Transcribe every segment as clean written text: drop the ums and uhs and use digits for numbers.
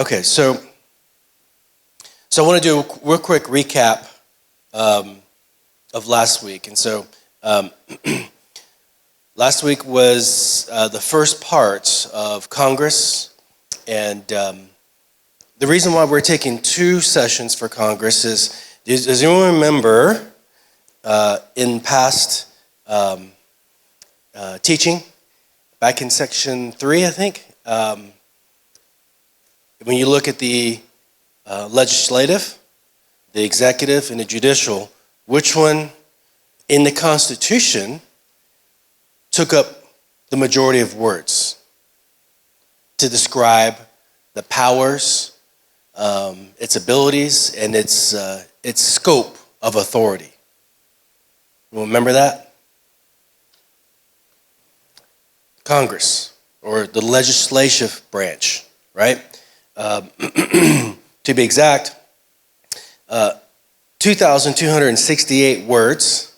Okay, so I want to do a real quick recap of last week. And so last week was the first part of Congress. And the reason why we're taking 2 sessions for Congress is, does anyone remember in past teaching, back in section 3, I think, when you look at the legislative, the executive, and the judicial, which one in the Constitution took up the majority of words to describe the powers, its abilities, and its scope of authority? You remember that? Congress, or the legislative branch, right? To be exact, 2,268 words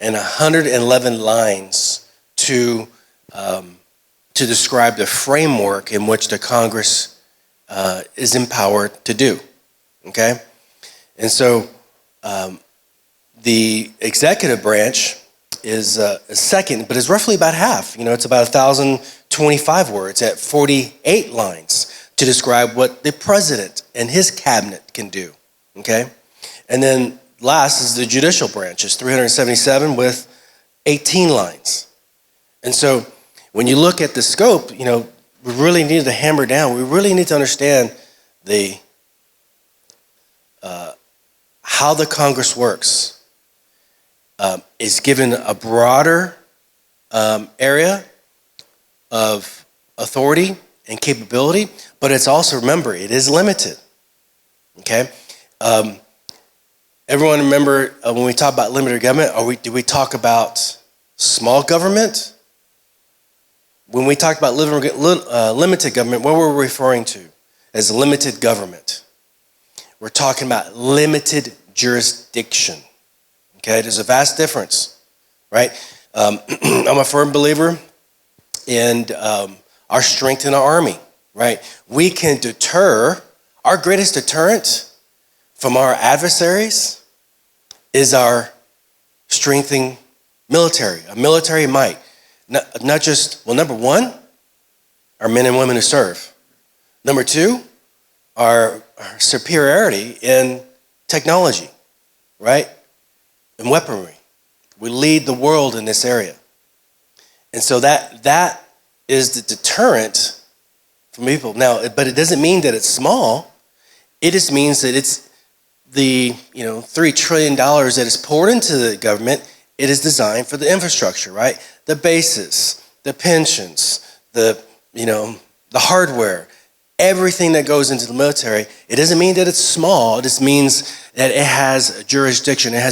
and 111 lines to describe the framework in which the Congress is empowered to do. Okay, and so the executive branch is second, but it's roughly about half. You know, it's about 1,025 words at 48 lines to describe what the president and his cabinet can do, okay? And then last is the judicial branch. It's 377 with 18 lines. And so when you look at the scope, you know, we really need to hammer down. We really need to understand how the Congress works. Is given a broader area of authority and capability, but it's also, remember, it is limited, okay? Everyone remember when we talk about limited government, do we talk about small government? When we talk about limited government, what were we referring to as limited government? We're talking about limited jurisdiction, okay? There's a vast difference, right? I'm a firm believer in our strength in our army, right? We can deter, our greatest deterrent from our adversaries is our strengthening military, a military might. Not just, well, number 1, our men and women who serve. Number 2, our superiority in technology, right? And weaponry. We lead the world in this area. And so that is the deterrent from people. Now, but it doesn't mean that it's small. It just means that it's the $3 trillion that is poured into the government. It is designed for the infrastructure, right? The bases, the pensions, the hardware, everything that goes into the military. It doesn't mean that it's small. It just means that it has a jurisdiction. It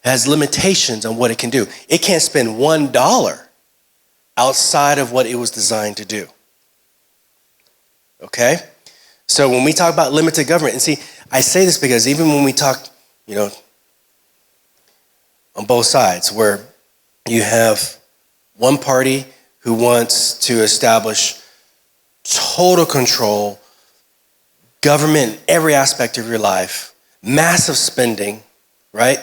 has limitations on what it can do. It can't spend $1 outside of what it was designed to do. Okay? So when we talk about limited government, and see, I say this because even when we talk, on both sides, where you have one party who wants to establish total control, government in every aspect of your life, massive spending, right?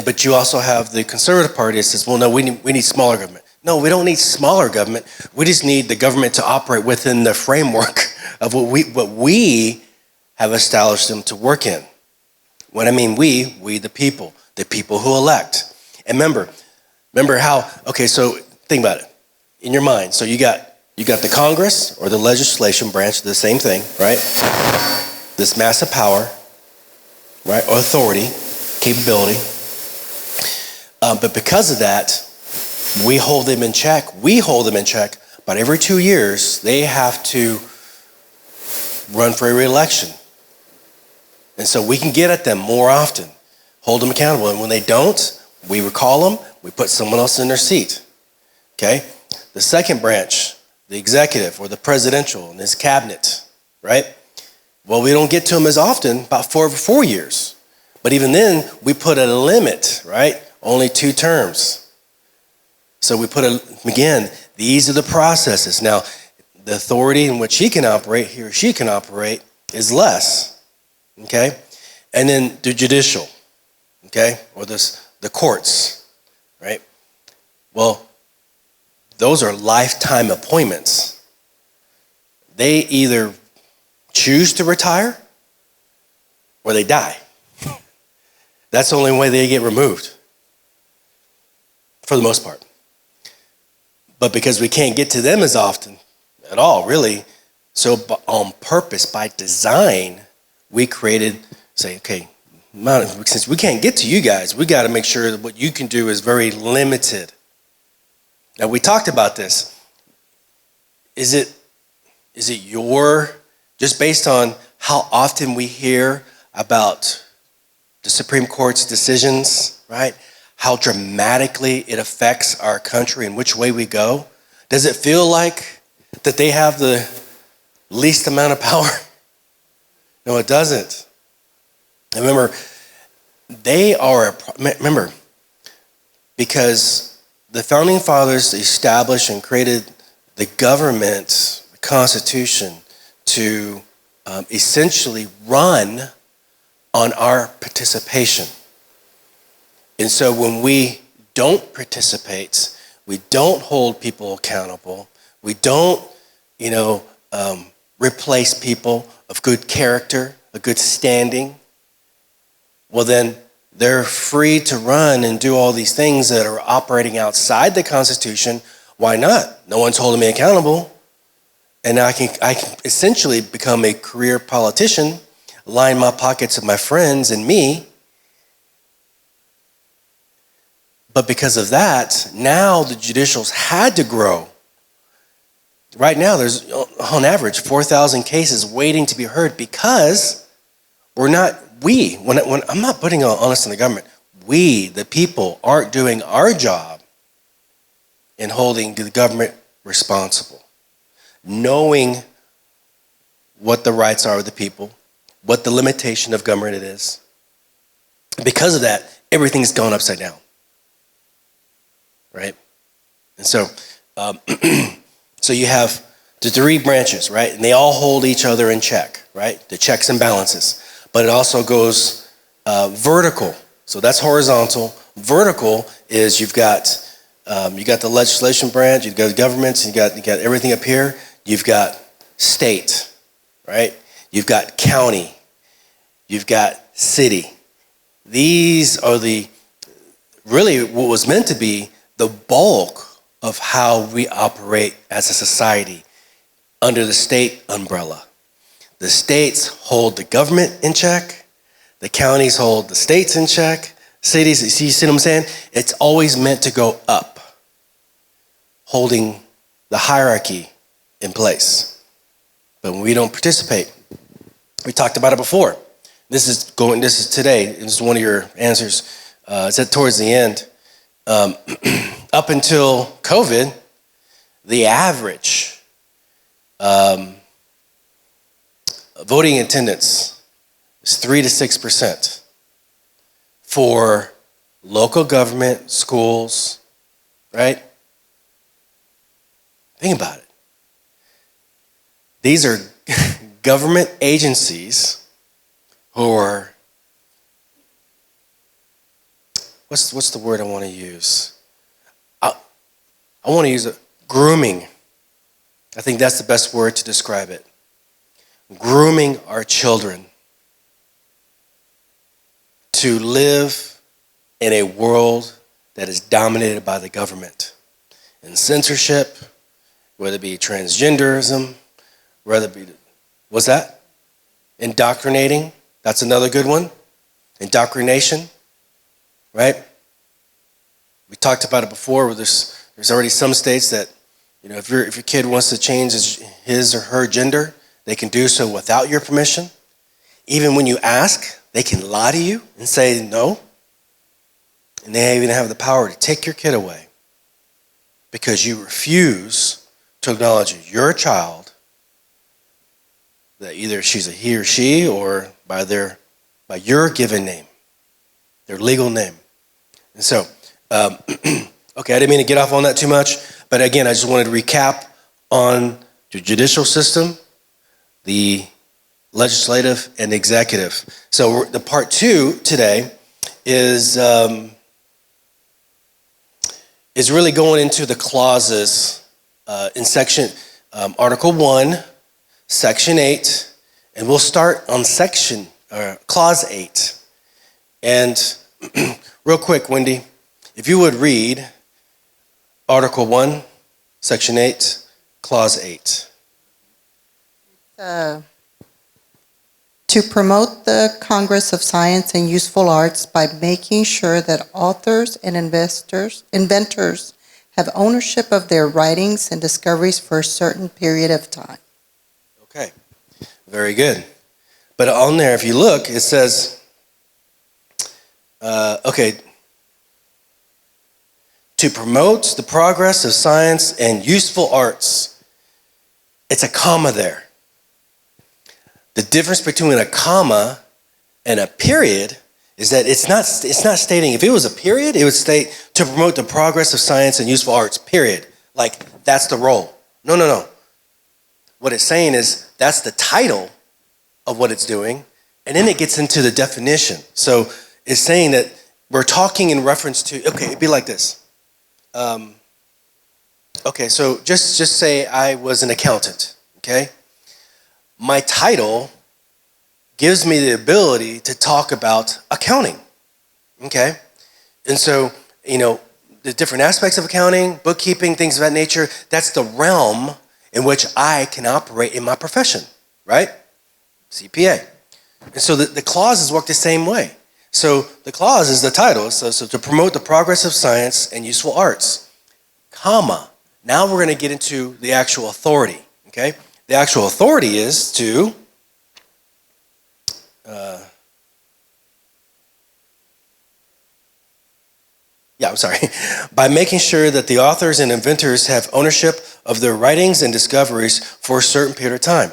But you also have the conservative party that says, well, no, we need smaller government. No, we don't need smaller government. We just need the government to operate within the framework of what we have established them to work in. When I mean we the people who elect. And remember how, okay, so think about it in your mind. So you got the Congress or the legislation branch, the same thing, right? This massive power, right, or authority, capability. But because of that, we hold them in check. But every 2 years, they have to run for a re-election. And so we can get at them more often, hold them accountable. And when they don't, we recall them, we put someone else in their seat. Okay? The second branch, the executive or the presidential and his cabinet, right? Well, we don't get to them as often, about 4 years. But even then, we put a limit, right? Only 2 terms. So we put again, these are the processes. Now, the authority in which he or she can operate is less, okay? And then the judicial, okay, or the courts, right? Well, those are lifetime appointments. They either choose to retire or they die. That's the only way they get removed, for the most part. But because we can't get to them as often at all, really, so on purpose, by design, we created, say, okay, since we can't get to you guys, we got to make sure that what you can do is very limited. Now, we talked about this. Is it just based on how often we hear about the Supreme Court's decisions, right? How dramatically it affects our country and which way we go? Does it feel like that they have the least amount of power? No, it doesn't. Remember, because the Founding Fathers established and created the government, the Constitution, to essentially run on our participation. And so when we don't participate, we don't hold people accountable, we don't, replace people of good character, a good standing, well then they're free to run and do all these things that are operating outside the Constitution. Why not? No one's holding me accountable. And I can essentially become a career politician, line my pockets of my friends and me. But because of that, now the judicials had to grow. Right now, there's on average 4,000 cases waiting to be heard because when I'm not putting on us in the government, we, the people, aren't doing our job in holding the government responsible, knowing what the rights are of the people, what the limitation of government it is. Because of that, everything's gone upside down, right? And so, so you have the three branches, right? And they all hold each other in check, right? The checks and balances. But it also goes vertical. So that's horizontal. Vertical is you've got the legislation branch, you've got governments, you got everything up here. You've got state, right? You've got county. You've got city. These are really what was meant to be the bulk of how we operate as a society under the state umbrella. The states hold the government in check. The counties hold the states in check. Cities, you see what I'm saying? It's always meant to go up, holding the hierarchy in place. But when we don't participate, we talked about it before. This is today. This is one of your answers. It's at towards the end. Up until COVID, the average voting attendance is 3 to 6% for local government, schools, right? Think about it. These are government agencies who are, what's the word I want to use? I want to use grooming. I think that's the best word to describe it. Grooming our children to live in a world that is dominated by the government. And censorship, whether it be transgenderism, whether it be, what's that? Indoctrinating, that's another good one. Indoctrination, right? We talked about it before, where there's already some states that, if your kid wants to change his or her gender, they can do so without your permission. Even when you ask, they can lie to you and say no. And they even have the power to take your kid away because you refuse to acknowledge you're a child, that either she's a he or she, or by your given name, their legal name. And so, okay, I didn't mean to get off on that too much, but again, I just wanted to recap on the judicial system, the legislative, and executive. So the part 2 today is really going into the clauses in section Article 1, Section 8, and we'll start on Clause 8. And real quick, Wendy, if you would read Article 1, Section 8, Clause 8. To promote the Congress of Science and Useful Arts by making sure that authors and inventors have ownership of their writings and discoveries for a certain period of time. Okay, very good. But on there, if you look, it says, to promote the progress of science and useful arts. It's a comma there. The difference between a comma and a period is that it's not stating, if it was a period, it would state to promote the progress of science and useful arts, period. Like, that's the role. No. What it's saying is that's the title of what it's doing, and then it gets into the definition. So it's saying that we're talking in reference to, okay, it'd be like this. So just say I was an accountant, okay? My title gives me the ability to talk about accounting, okay? And so, the different aspects of accounting, bookkeeping, things of that nature, that's the realm in which I can operate in my profession, right? CPA. And so the clauses work the same way. So the clause is the title, so to promote the progress of science and useful arts, comma. Now we're going to get into the actual authority, okay? The actual authority is to by making sure that the authors and inventors have ownership of their writings and discoveries for a certain period of time.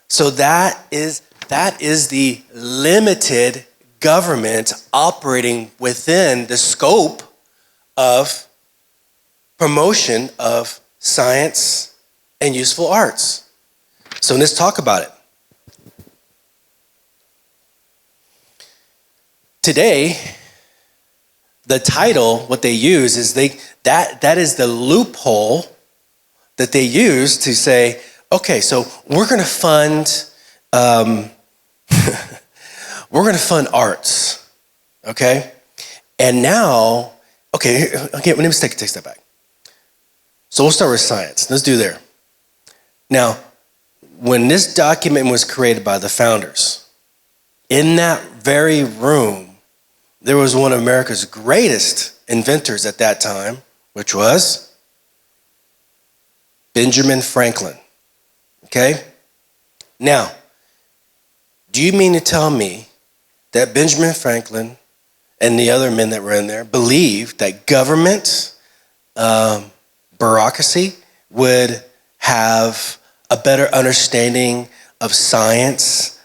So that is the limited government operating within the scope of promotion of science and useful arts. So let's talk about it. Today, the title, what they use is that is the loophole that they use to say, okay, so we're going to fund arts, okay? And now, okay, let me take a step back. So we'll start with science. Let's do there. Now, when this document was created by the founders, in that very room, there was one of America's greatest inventors at that time, which was Benjamin Franklin. Okay? Now, do you mean to tell me that Benjamin Franklin and the other men that were in there believed that government, bureaucracy, would have a better understanding of science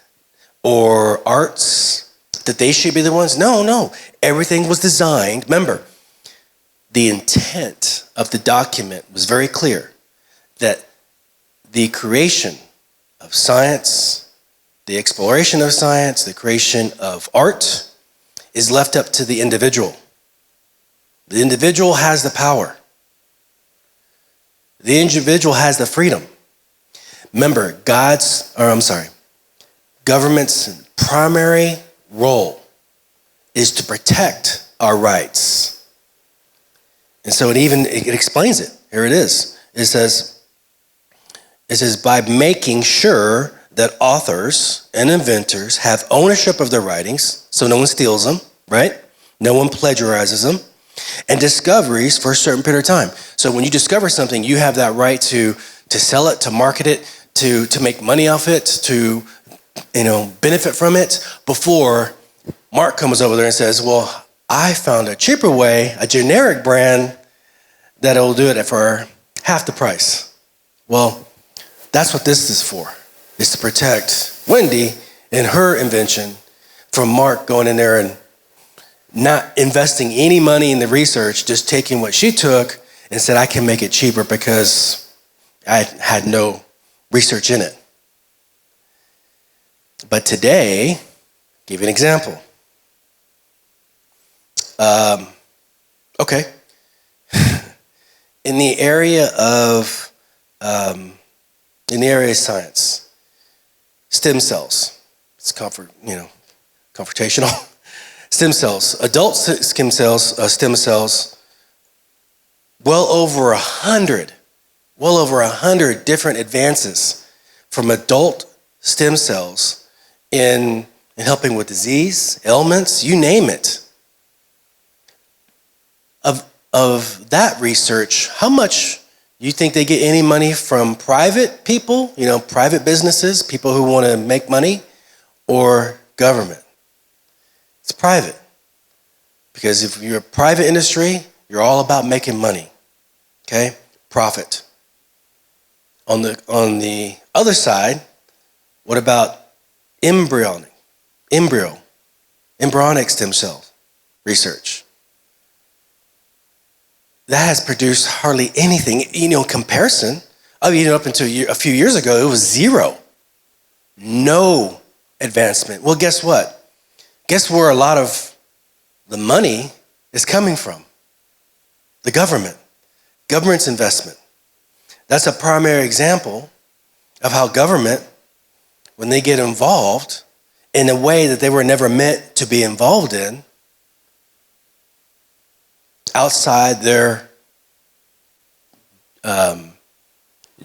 or arts? That they should be the ones? No. Everything was designed. Remember, the intent of the document was very clear that the creation of science, the exploration of science, the creation of art is left up to the individual. The individual has the power. The individual has the freedom. Remember, government's primary role is to protect our rights. And so it explains it. Here it is. It says, by making sure that authors and inventors have ownership of their writings, so no one steals them, right? No one plagiarizes them, and discoveries for a certain period of time. So when you discover something, you have that right to sell it, to market it, to make money off it, to benefit from it before Mark comes over there and says, well, I found a cheaper way, a generic brand that'll do it for half the price. Well, that's what this is for, is to protect Wendy and her invention from Mark going in there and not investing any money in the research, just taking what she took and said, I can make it cheaper because I had no research in it. But today, I'll give you an example. Okay. In the area of science, stem cells. It's confrontational. Stem cells, adult stem cells. Well over 100 different advances from adult stem cells in helping with disease, ailments, you name it. Of that research, how much you think they get any money from private people, private businesses, people who want to make money, or government? It's private. Because if you're a private industry, you're all about making money. Okay? Profit. On the other side, what about embryonic stem cell research? That has produced hardly anything, in comparison. Up until a few years ago, it was zero. No advancement. Well, guess what? Guess where a lot of the money is coming from? The government. Government's investment. That's a primary example of how government, when they get involved in a way that they were never meant to be involved in, outside their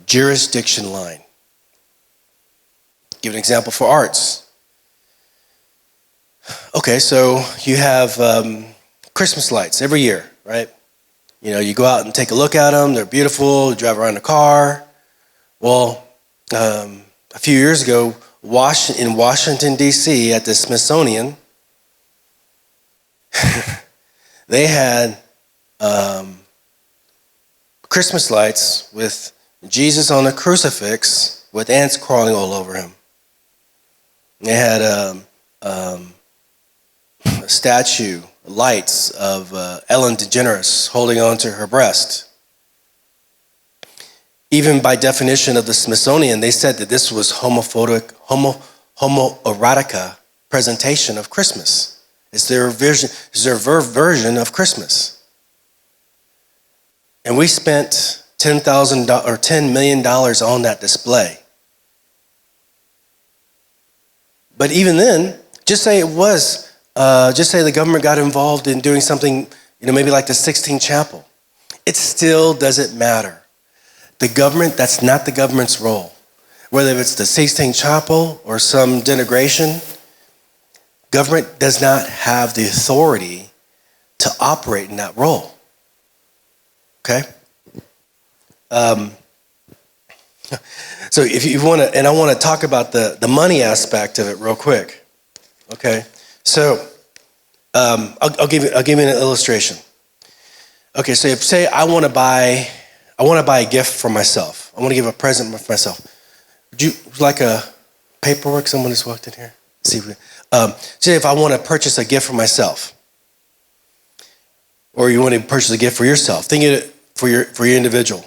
jurisdiction line. Give an example for arts. Okay, so you have Christmas lights every year, right? You go out and take a look at them. They're beautiful. You drive around in a car. Well, a few years ago, in Washington, D.C., at the Smithsonian, they had Christmas lights with Jesus on a crucifix with ants crawling all over him. They had a statue, lights of Ellen DeGeneres holding on to her breast. Even by definition of the Smithsonian, they said that this was homoerotica presentation of Christmas. It's their version of Christmas. And we spent $10 million on that display. But even then, just say the government got involved in doing something, maybe like the Sistine Chapel. It still doesn't matter. The government, that's not the government's role. Whether it's the Sistine Chapel or some denigration, government does not have the authority to operate in that role. Okay? So if you want to, and I want to talk about the money aspect of it real quick. Okay? So I'll give you an illustration. Okay, so say I want to buy a gift for myself. I want to give a present for myself. Would you like a paperwork? Someone just walked in here. Say if I want to purchase a gift for myself, or you want to purchase a gift for yourself, think of it for your individual.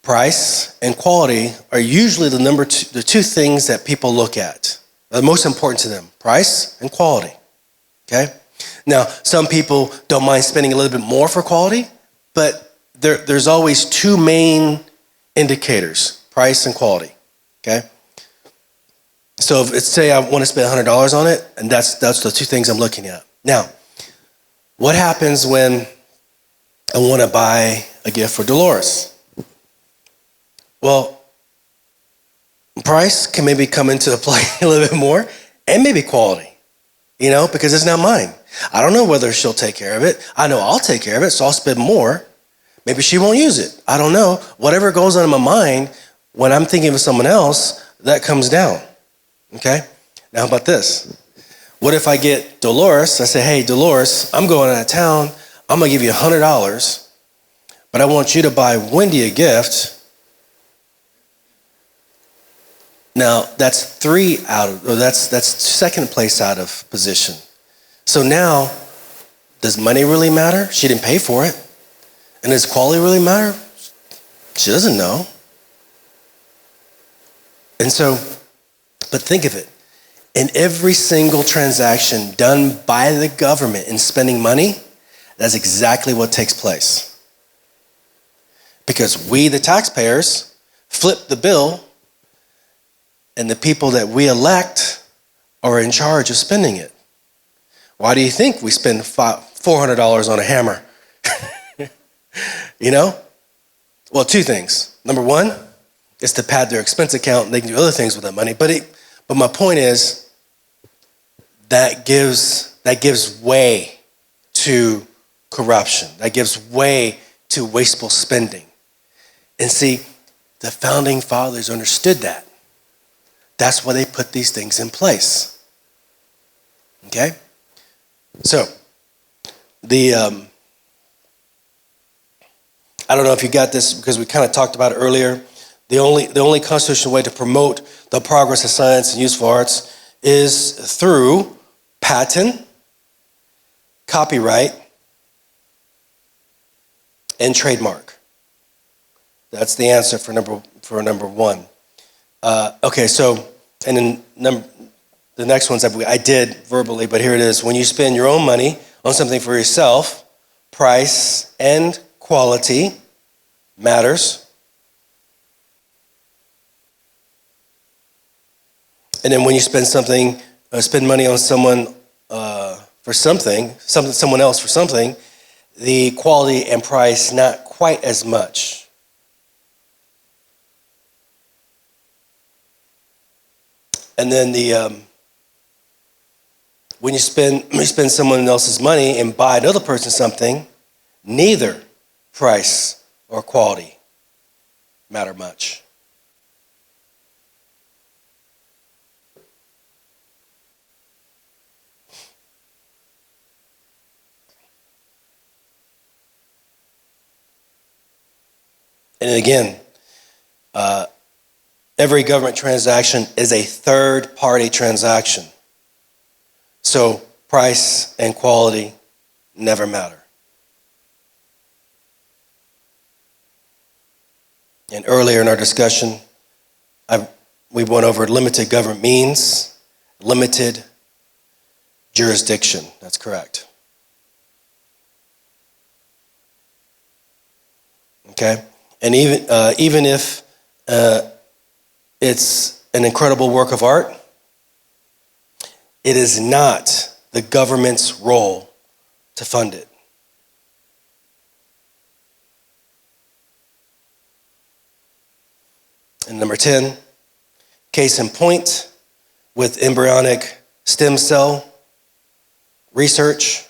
Price and quality are usually the two things that people look at. The most important to them: price and quality. Okay. Now, some people don't mind spending a little bit more for quality, but there's always two main indicators: price and quality. Okay. So if say I want to spend $100 on it, and that's the two things I'm looking at. Now, what happens when I want to buy a gift for Dolores? Well, price can maybe come into play a little bit more, and maybe quality, because it's not mine. I don't know whether she'll take care of it. I know I'll take care of it, so I'll spend more. Maybe she won't use it. I don't know. Whatever goes on in my mind when I'm thinking of someone else, that comes down. Okay? Now, how about this? What if I get Dolores? I say, hey, Dolores, I'm going out of town. I'm going to give you $100, but I want you to buy Wendy a gift. Now, that's that's second place out of position. So now, does money really matter? She didn't pay for it. And does quality really matter? She doesn't know. And so, but think of it. In every single transaction done by the government in spending money, that's exactly what takes place. Because we, the taxpayers, flip the bill, and the people that we elect are in charge of spending it. Why do you think we spend $400 on a hammer? You know? Well, two things. Number one is to pad their expense account, and they can do other things with that money. But my point is that gives way to corruption. That gives way to wasteful spending. And see, the founding fathers understood that. That's why they put these things in place. Okay? So, I don't know if you got this because we kind of talked about it earlier. The only constitutional way to promote the progress of science and useful arts is through patent, copyright, and trademark. That's the answer for number one. Okay, so and then the next ones I did verbally, but here it is. When you spend your own money on something for yourself, price and quality matters. And then when you spend money on someone for someone else for something, the quality and price not quite as much. And then when you spend someone else's money and buy another person something, neither price or quality matter much. And again, every government transaction is a third-party transaction. So price and quality never matter. And earlier in our discussion, we went over limited government means, limited jurisdiction. That's correct. Okay? And even if it's an incredible work of art, it is not the government's role to fund it. And number 10, case in point, with embryonic stem cell research,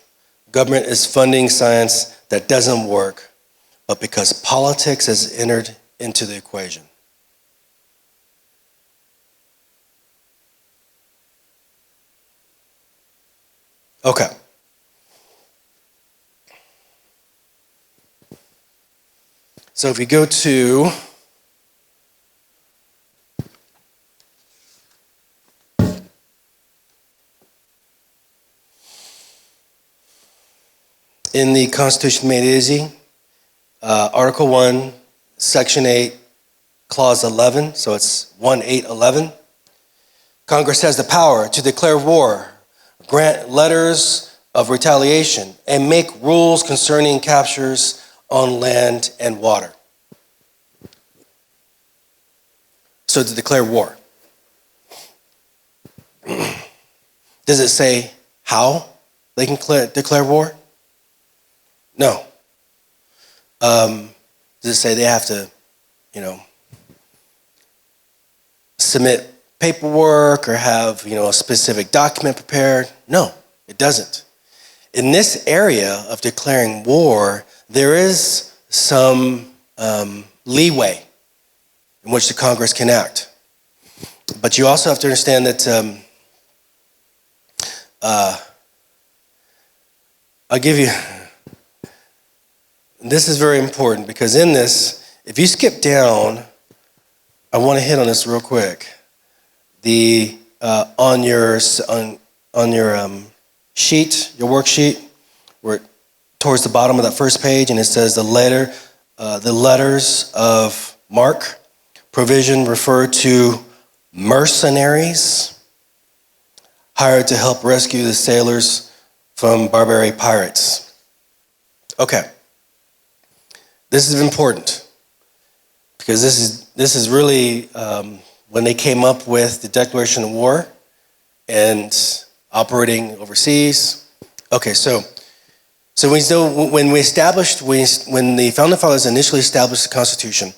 government is funding science that doesn't work, but because politics has entered into the equation. Okay. So if you go to in the Constitution Made Easy, Article 1, Section 8, Clause 11, so it's 1-8-11. Congress has the power to declare war, grant letters of retaliation, and make rules concerning captures on land and water. So to declare war. Does it say how they can declare war? No. Does it say they have to, submit paperwork or have, a specific document prepared? No, it doesn't. In this area of declaring war, there is some leeway in which the Congress can act. But you also have to understand that I'll give you, this is very important because in this, if you skip down, I want to hit on this real quick. On your sheet, your worksheet, where towards the bottom of that first page, and it says the letters of marque provision refer to mercenaries hired to help rescue the sailors from barbaric pirates. Okay, this is important because this is really when they came up with the Declaration of War and operating overseas. Okay, so when the Founding Fathers initially established the Constitution,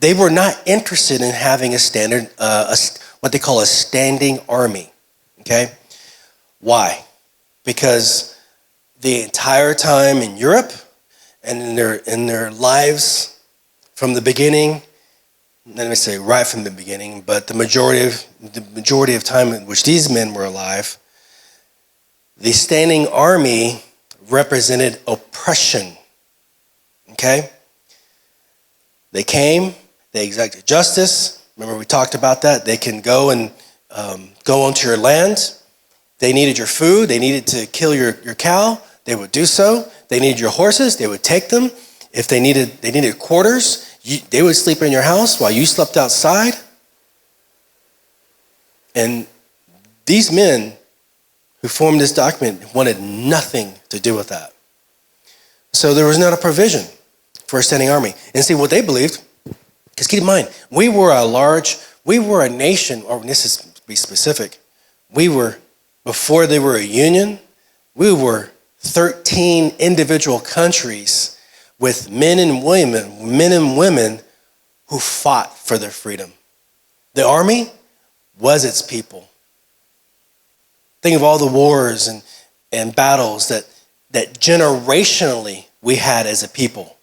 they were not interested in having a standard, what they call a standing army. Okay, why? Because the entire time in Europe and in their lives from the beginning, let me say right from the beginning, but the majority of time in which these men were alive, the standing army represented oppression. Okay? They came, they exacted justice. Remember we talked about that. They can go and go onto your land. They needed your food. They needed to kill your cow. They would do so. They needed your horses. They would take them. If they needed quarters, they would sleep in your house while you slept outside. And these men who formed this document wanted nothing to do with that. So there was not a provision for a standing army. And see what they believed, because keep in mind, we were a nation, or this is to be specific, before they were a union, we were 13 individual countries with men and women who fought for their freedom. The army was its people. Think of all the wars and battles that generationally we had as a people.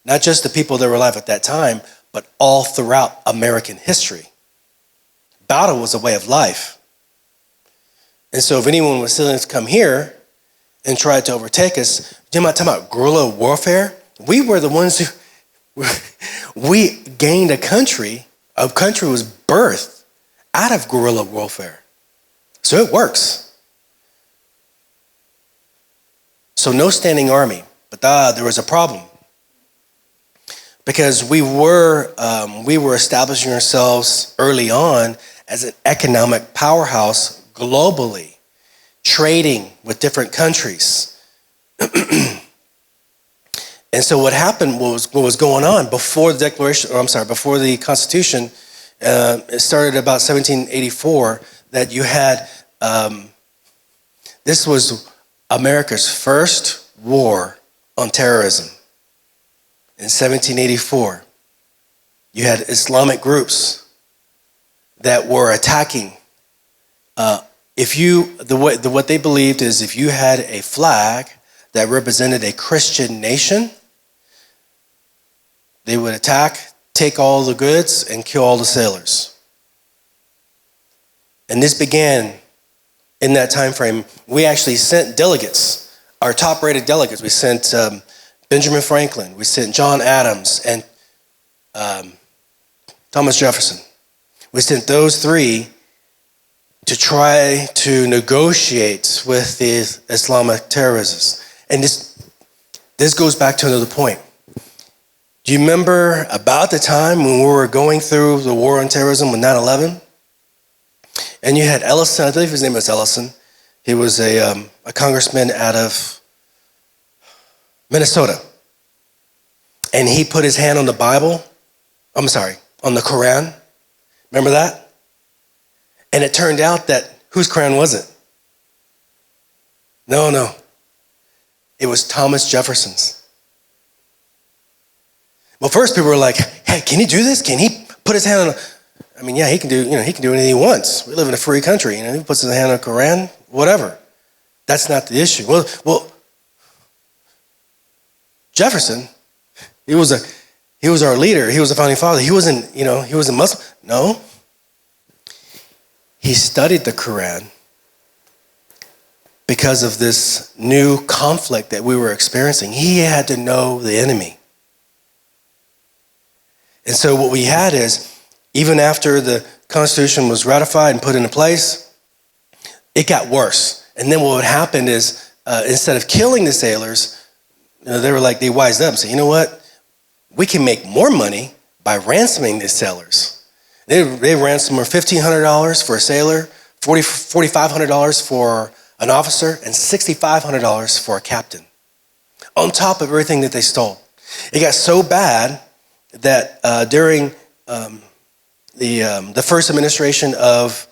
Not just the people that were alive at that time, but all throughout American history. Battle was a way of life. And so if anyone was willing to come here and try to overtake us, you know, I'm talking about guerrilla warfare. We were the ones who, we gained a country was birthed out of guerrilla warfare. So it works. So no standing army, but there was a problem. Because we were establishing ourselves early on as an economic powerhouse globally, trading with different countries. And so what happened what was going on before before the Constitution, it started about 1784, that you had, this was America's first war on terrorism. In 1784, you had Islamic groups that were attacking. What they believed is if you had a flag that represented a Christian nation, they would attack, take all the goods, and kill all the sailors. And this began in that time frame. We actually sent delegates, our top-rated delegates. We sent Benjamin Franklin, we sent John Adams, and Thomas Jefferson. We sent those three to try to negotiate with the Islamic terrorists. And this goes back to another point. Do you remember about the time when we were going through the war on terrorism with 9/11? And you had Ellison, I believe his name was Ellison. He was a congressman out of Minnesota. And he put his hand on the Bible, on the Quran. Remember that? And it turned out that, whose Quran was it? No. It was Thomas Jefferson's. Well, first people were like, hey, can he do this? Can he put his hand on yeah, he can do anything he wants. We live in a free country, he puts his hand on the Quran, whatever. That's not the issue. Well, Jefferson, he was our leader. He was a founding father. He wasn't Muslim. No. He studied the Quran because of this new conflict that we were experiencing. He had to know the enemy. And so what we had is, even after the Constitution was ratified and put into place, it got worse. And then what would happen is, instead of killing the sailors, they wised up and said, you know what? We can make more money by ransoming these sailors. They ransomed her $1,500 for a sailor, $4,500 for an officer, and $6,500 for a captain, on top of everything that they stole. It got so bad that during the first administration of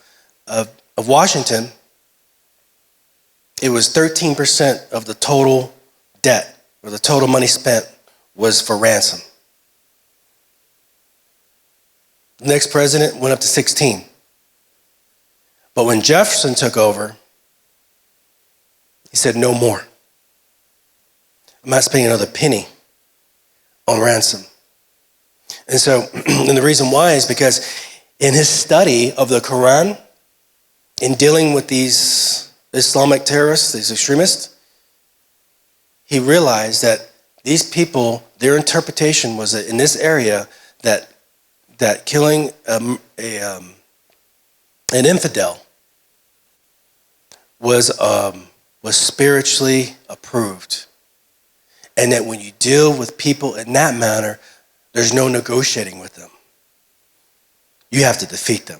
Washington, it was 13% of the total debt, or the total money spent, was for ransom. The next president went up to 16. But when Jefferson took over, he said, no more. I'm not spending another penny on ransom. And so, and the reason why is because in his study of the Quran, in dealing with these Islamic terrorists, these extremists, he realized that these people, their interpretation was that in this area, that killing an infidel was spiritually approved, and that when you deal with people in that manner, there's no negotiating with them. You have to defeat them.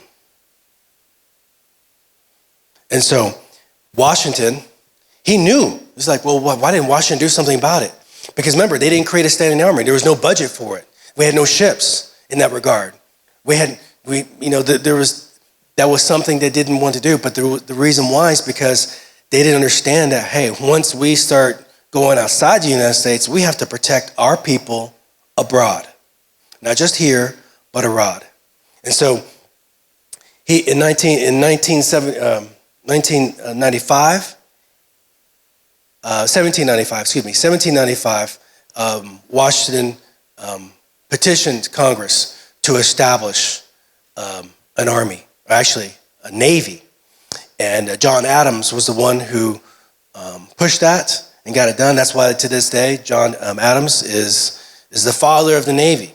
And so Washington, he knew. He's like, well, why didn't Washington do something about it? Because remember, they didn't create a standing army. There was no budget for it. We had no ships in that regard. That was something they didn't want to do. But the reason why is because they didn't understand that, hey, once we start going outside the United States, we have to protect our people abroad. Not just here, but abroad. And so he, in 1795, Washington petitioned Congress to establish an army, or actually a navy. And John Adams was the one who pushed that and got it done. That's why to this day, John Adams is the father of the Navy.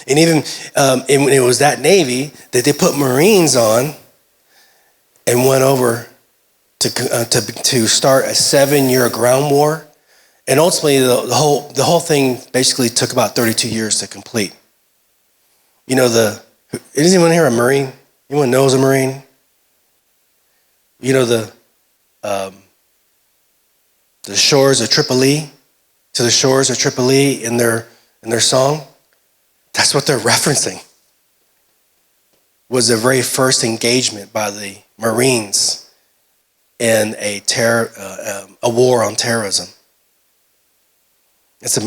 And even it was that Navy that they put Marines on and went over to start a 7-year ground war. And ultimately, the whole thing basically took about 32 years to complete. You know, is anyone here a Marine? Anyone knows a Marine? You know the shores of Tripoli, to the shores of Tripoli in their song? That's what they're referencing. Was the very first engagement by the Marines in a war on terrorism. It's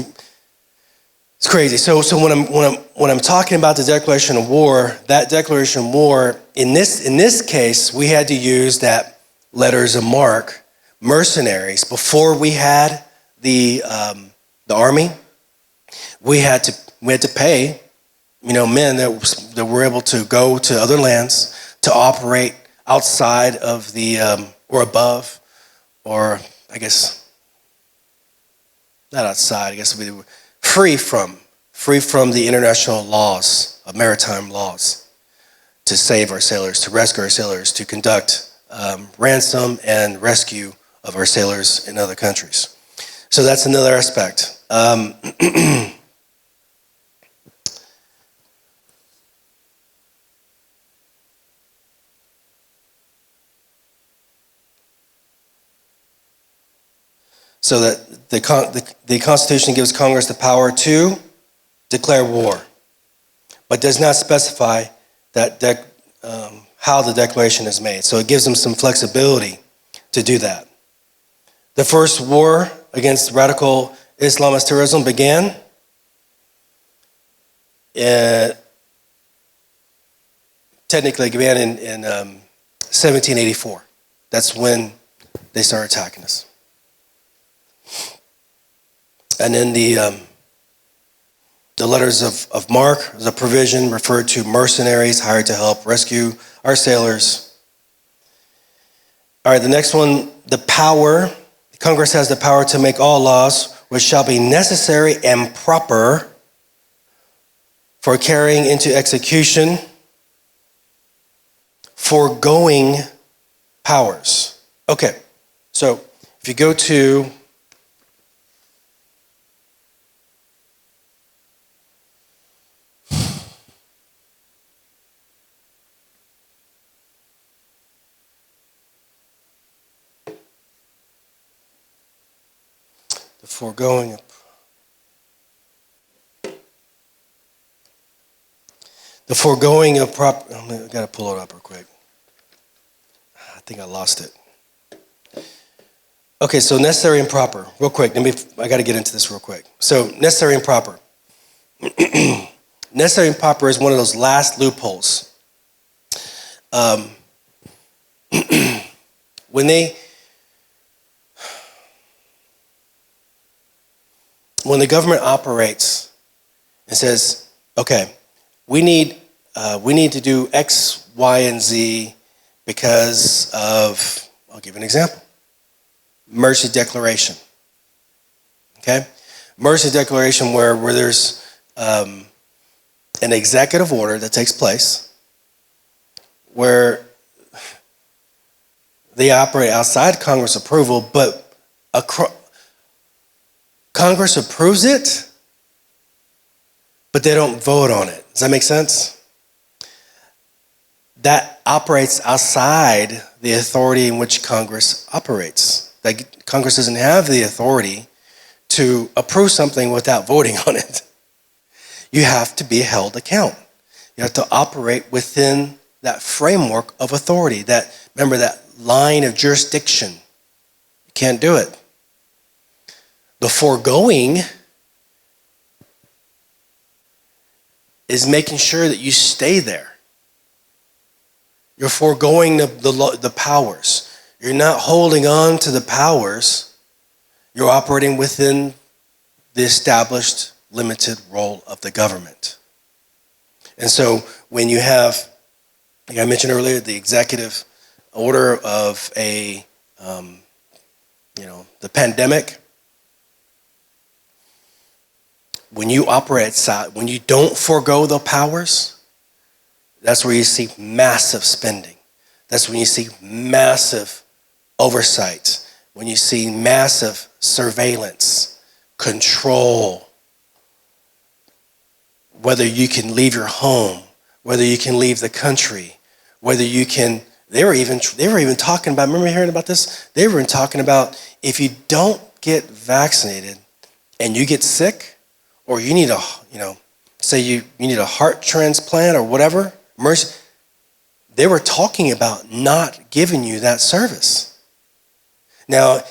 crazy. So when I'm talking about the declaration of war, that declaration of war, in this case, we had to use that letters of marque, mercenaries. Before we had the army, we had to pay, men that were able to go to other lands to operate outside of the or above, or I guess not outside. I guess we were free from the international laws of maritime laws to save our sailors, to rescue our sailors, to conduct ransom and rescue of our sailors in other countries. So that's another aspect. So that the Constitution gives Congress the power to declare war, but does not specify how the declaration is made. So it gives them some flexibility to do that. The first war against radical Islamist terrorism began in 1784. That's when they started attacking us. And then the letters of marque, the provision referred to mercenaries hired to help rescue our sailors. All right, the next one, the power. Congress has the power to make all laws which shall be necessary and proper for carrying into execution foregoing powers. Okay, so if you go to The foregoing of I gotta pull it up real quick. I think I lost it. Okay, so necessary and proper. Real quick, I gotta get into this real quick. So necessary and proper. Necessary and proper is one of those last loopholes. When the government operates and says, okay, we need to do X, Y, and Z because of, I'll give an example, emergency declaration. Okay? Emergency declaration where there's an executive order that takes place where they operate outside Congress approval, but Congress approves it, but they don't vote on it. Does that make sense? That operates outside the authority in which Congress operates. Like, Congress doesn't have the authority to approve something without voting on it. You have to be held account. You have to operate within that framework of authority, remember that line of jurisdiction. You can't do it. The foregoing is making sure that you stay there. You're foregoing the powers. You're not holding on to the powers. You're operating within the established limited role of the government. And so when you have, like I mentioned earlier, the executive order of the pandemic, when you operate outside, when you don't forego the powers, that's where you see massive spending. That's when you see massive oversight, when you see massive surveillance, control, whether you can leave your home, whether you can leave the country, whether you can, they were even talking about, remember hearing about this? They were talking about if you don't get vaccinated and you get sick, or you need say you need a heart transplant or whatever, they were talking about not giving you that service. Now,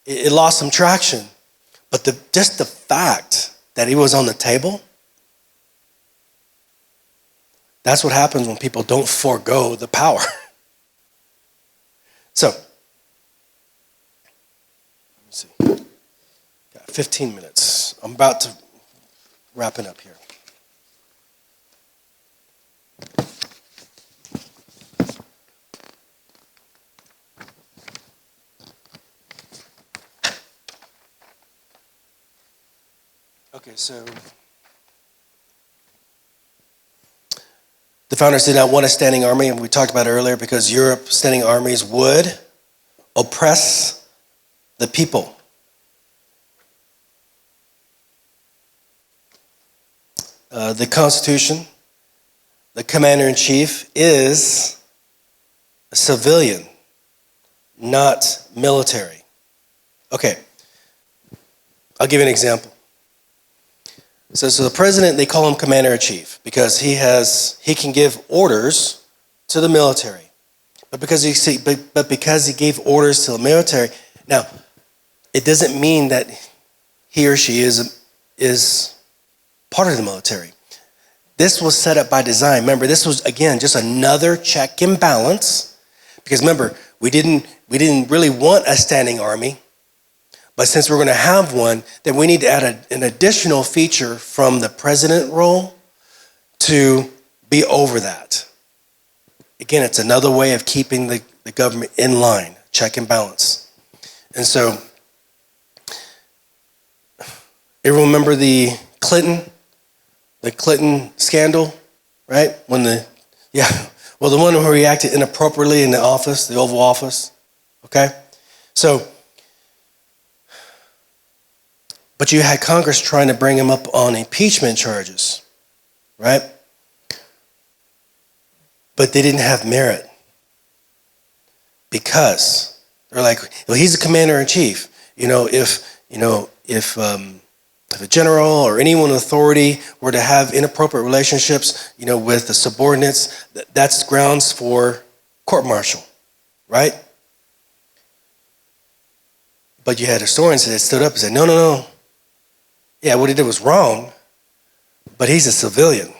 it lost some traction, but just the fact that it was on the table, that's what happens when people don't forego the power. So, let's see. Got 15 minutes. I'm about to wrap it up here. Okay, so the founders did not want a standing army, and we talked about it earlier, because Europe standing armies would oppress the people. The Constitution, the commander-in-chief is a civilian, not military. Okay, I'll give you an example. So the president, they call him commander-in-chief because he can give orders to the military. But because he gave orders to the military, now it doesn't mean that he or she is part of the military. This was set up by design. Remember, this was, again, just another check and balance. Because remember, we didn't really want a standing army. But since we're going to have one, then we need to add an additional feature from the president role to be over that. Again, it's another way of keeping the government in line, check and balance. And so, everyone remember the Clinton scandal, right? The one who reacted inappropriately in the office, the Oval Office, okay? So, but you had Congress trying to bring him up on impeachment charges, right? But they didn't have merit because they're like, well, he's the commander-in-chief. If if a general or anyone in authority were to have inappropriate relationships, with the subordinates, that's grounds for court-martial, right? But you had historians that stood up and said, no. Yeah, what he did was wrong, but he's a civilian.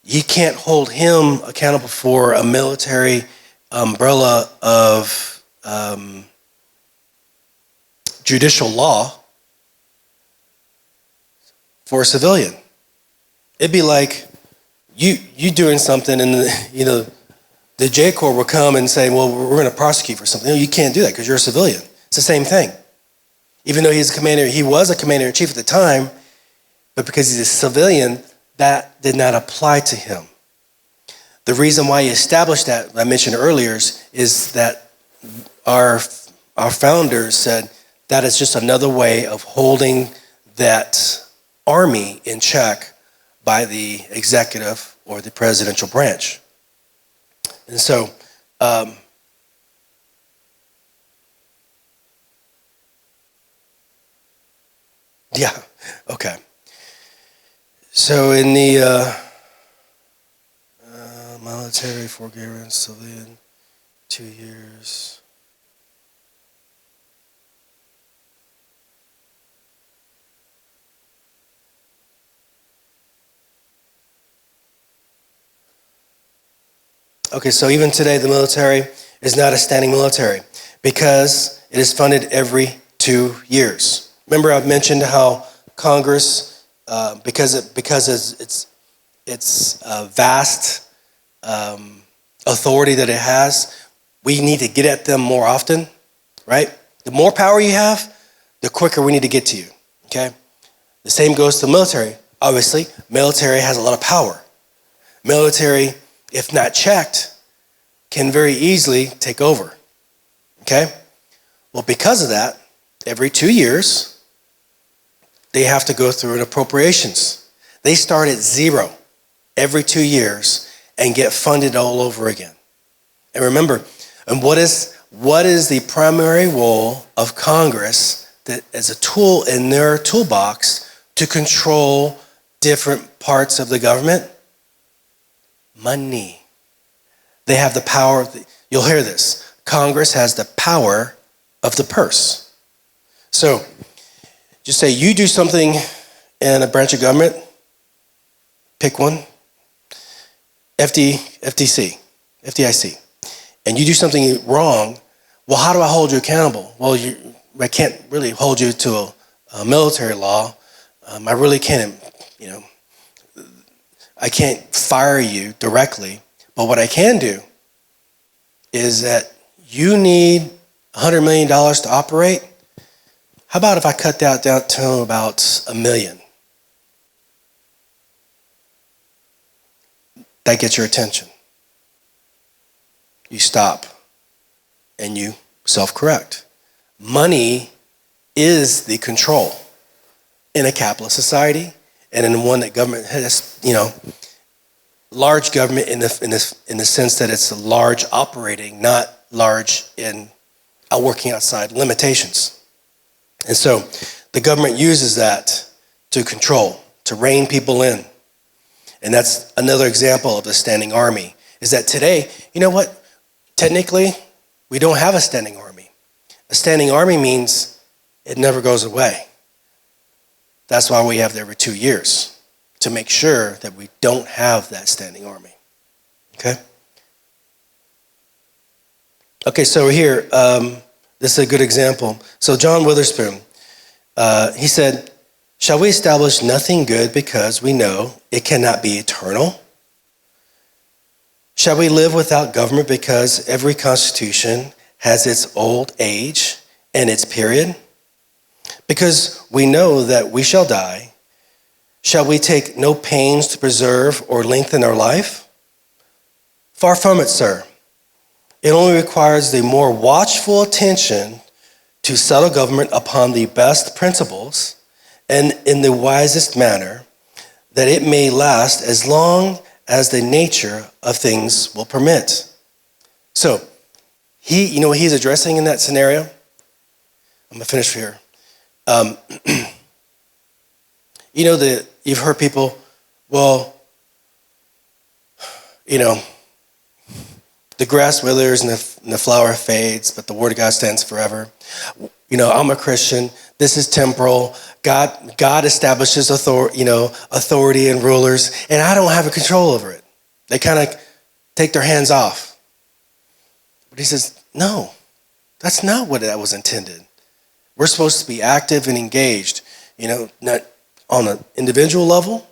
You can't hold him accountable for a military umbrella of judicial law for a civilian. It'd be like you doing something and the J Corps will come and say, well, we're going to prosecute for something. No, you can't do that because you're a civilian. It's the same thing. Even though he was a commander-in-chief at the time, but because he's a civilian, that did not apply to him. The reason why he established that, I mentioned earlier, is that our founders said that is just another way of holding that army in check by the executive or the presidential branch. And so, yeah, okay. So in the military, forbearance, civilian, 2 years. Okay, so even today the military is not a standing military because it is funded every 2 years. Remember I've mentioned how Congress, because it's vast authority that it has, we need to get at them more often, right? The more power you have, the quicker we need to get to you, okay? The same goes to the military. Obviously, military has a lot of power. Military, if not checked, can very easily take over, okay? Well, because of that, every 2 years, they have to go through an appropriations. They start at zero every 2 years and get funded all over again. And remember, and what is the primary role of Congress that as a tool in their toolbox to control different parts of the government? Money. They have the power. You'll hear this. Congress has the power of the purse. So just say you do something in a branch of government, pick one, FDIC, and you do something wrong, well, how do I hold you accountable? Well, I can't really hold you to a military law. I really can't, I can't fire you directly, but what I can do is that you need $100 million to operate. How about if I cut that down to about $1 million? That gets your attention. You stop and you self-correct. Money is the control in a capitalist society and in one that government has, large government in the sense that it's a large operating, not large in working outside limitations. And so the government uses that to control, to rein people in. And that's another example of the standing army, is that today, you know what? Technically, we don't have a standing army. A standing army means it never goes away. That's why we have it every 2 years, to make sure that we don't have that standing army. Okay? Okay, so here, this is a good example. So John Witherspoon, he said, "Shall we establish nothing good because we know it cannot be eternal? Shall we live without government because every constitution has its old age and its period? Because we know that we shall die, shall we take no pains to preserve or lengthen our life? Far from it, sir. It only requires the more watchful attention to settle government upon the best principles and in the wisest manner, that it may last as long as the nature of things will permit." So, he's addressing in that scenario. I'm gonna finish here. You know that you've heard people, well, you know, the grass withers and the flower fades, but the word of God stands forever. You know, I'm a Christian. This is temporal. God establishes authority and rulers, and I don't have a control over it. They kind of take their hands off. But he says, no, that's not what that was intended. We're supposed to be active and engaged, you know, not on an individual level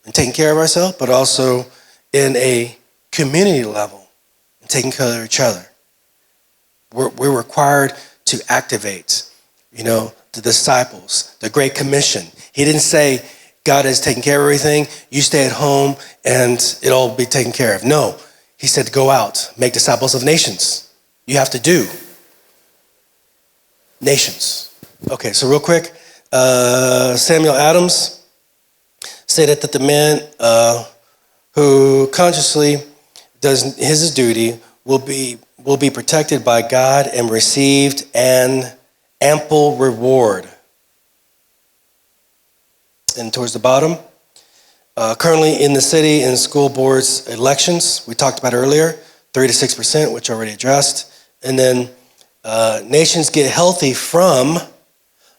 and taking care of ourselves, but also in a community level and taking care of each other. We're required to activate, you know, the disciples, the Great Commission. He didn't say, God is taking care of everything, you stay at home and it'll be taken care of. No, he said, go out, make disciples of nations. You have to do nations. Okay, so real quick, Samuel Adams stated that the man who consciously does his duty will be protected by God and received an ample reward. And towards the bottom, currently in the city and school boards elections, we talked about earlier, 3 to 6%, which I already addressed. And then nations get healthy from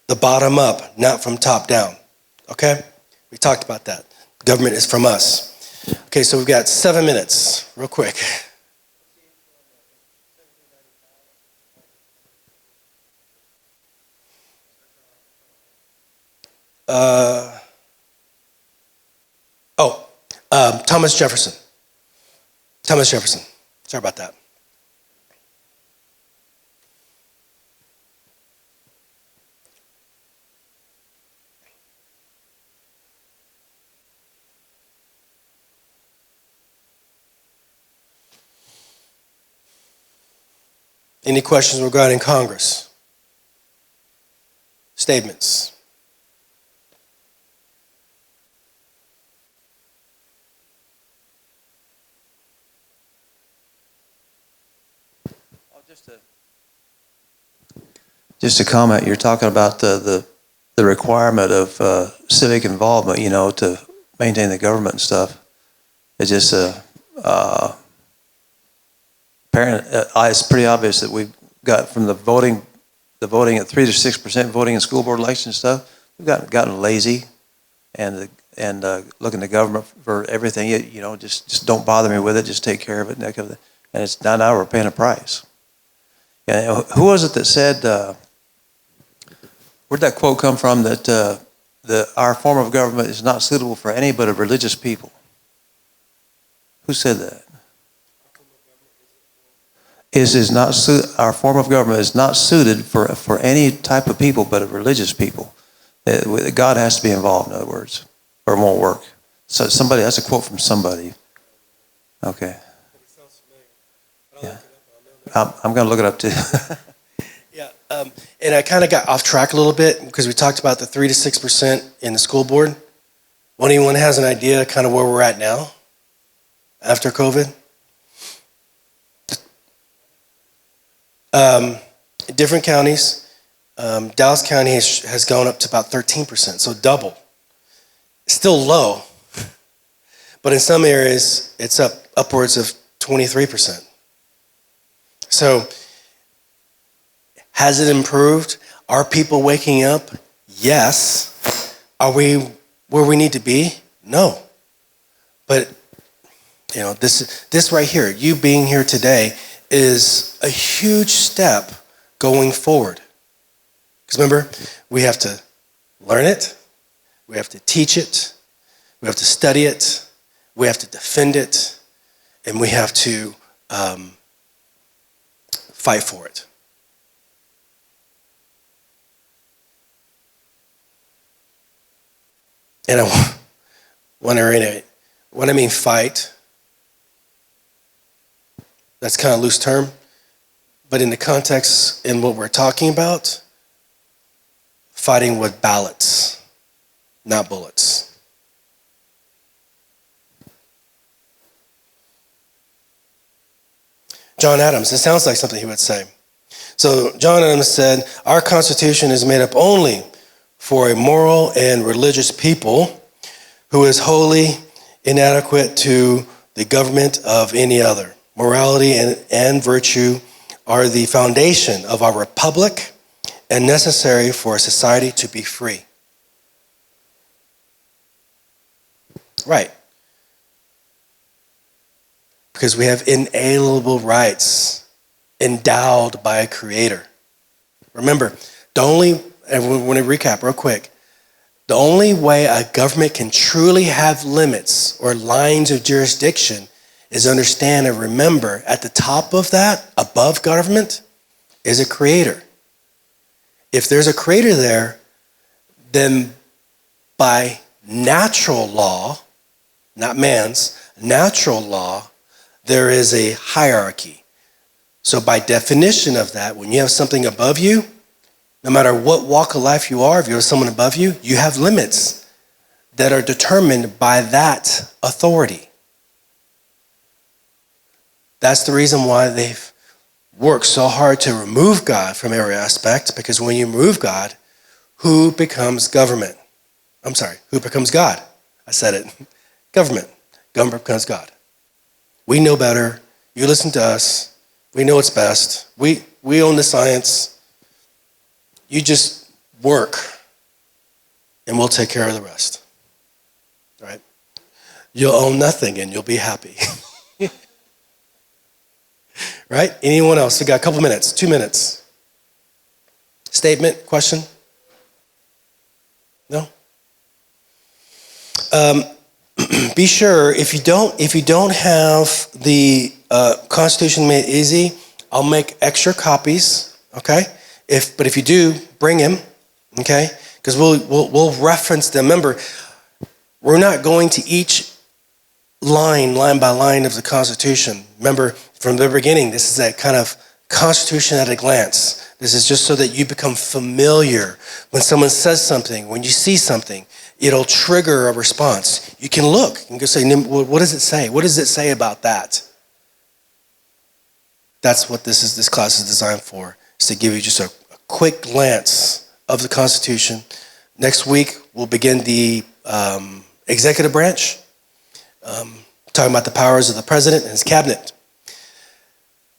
the bottom up, not from top down. Okay? We talked about that. Government is from us. Okay, so we've got 7 minutes, real quick. Thomas Jefferson. Thomas Jefferson. Sorry about that. Any questions regarding Congress? Statements? Just a comment, you're talking about the requirement of civic involvement, you know, to maintain the government and stuff. It's just it's pretty obvious that we've got from the voting at 3 to 6% voting in school board election and stuff. We've gotten lazy and looking to government for everything. You know, just don't bother me with it. Just take care of it. And it's now we're paying a price. And who was it that said? Where'd that quote come from? That our form of government is not suitable for any but a religious people. Who said that? Our form of government is not suited for any type of people but a religious people. God has to be involved, in other words, or it won't work. So that's a quote from somebody. Okay. Yeah. I'm going to look it up too. Yeah, and I kind of got off track a little bit because we talked about the 3 to 6% in the school board. Anyone has an idea kind of where we're at now after COVID? Different counties. Dallas County has gone up to about 13%, so double. Still low, but in some areas it's upwards of 23%. So, has it improved? Are people waking up? Yes. Are we where we need to be? No. But, you know, this right here, you being here today, is a huge step going forward. Because remember, we have to learn it, we have to teach it, we have to study it, we have to defend it, and we have to fight for it. And I want to reiterate, when I mean fight, that's kind of a loose term, but in the context in what we're talking about, fighting with ballots, not bullets. John Adams, it sounds like something he would say. So John Adams said, our Constitution is made up only for a moral and religious people who is wholly inadequate to the government of any other. Morality and virtue are the foundation of our republic and necessary for a society to be free. Right. Because we have inalienable rights endowed by a creator. Remember, and we want to recap real quick, the only way a government can truly have limits or lines of jurisdiction is understand and remember at the top of that, above government, is a creator. If there's a creator there, then by natural law, not man's, natural law, there is a hierarchy. So by definition of that, when you have something above you, no matter what walk of life you are, if you have someone above you, you have limits that are determined by that authority. That's the reason why they've worked so hard to remove God from every aspect, because when you remove God, who becomes government? Who becomes God? I said it. Government. Government becomes God. We know better. You listen to us. We know what's best. We own the science. You just work, and we'll take care of the rest. Right? You'll own nothing, and you'll be happy. Right? Anyone else? We got a couple minutes, 2 minutes. Statement, question? No? Be sure, if you don't have the Constitution made easy, I'll make extra copies, okay? But if you do, bring him, okay? Because we'll reference them. Remember, we're not going to each line by line of the Constitution. Remember, from the beginning, this is that kind of Constitution at a glance. This is just so that you become familiar. When someone says something, when you see something, it'll trigger a response. You can look and go say, what does it say? What does it say about that? That's what this class is designed for, is to give you just a quick glance of the Constitution. Next week, we'll begin the executive branch, talking about the powers of the president and his cabinet.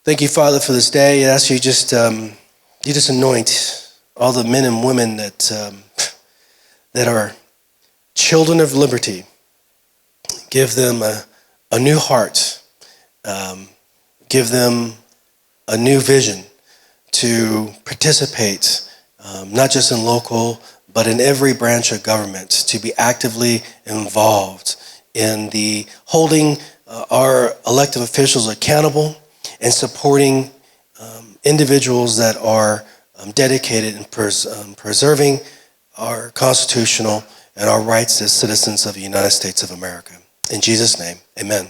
Thank you, Father, for this day. I ask you just anoint all the men and women that are children of liberty. Give them a new heart. Give them a new vision to participate, not just in local, but in every branch of government, to be actively involved in the holding our elected officials accountable and supporting individuals that are dedicated in preserving our constitutional and our rights as citizens of the United States of America. In Jesus' name, amen.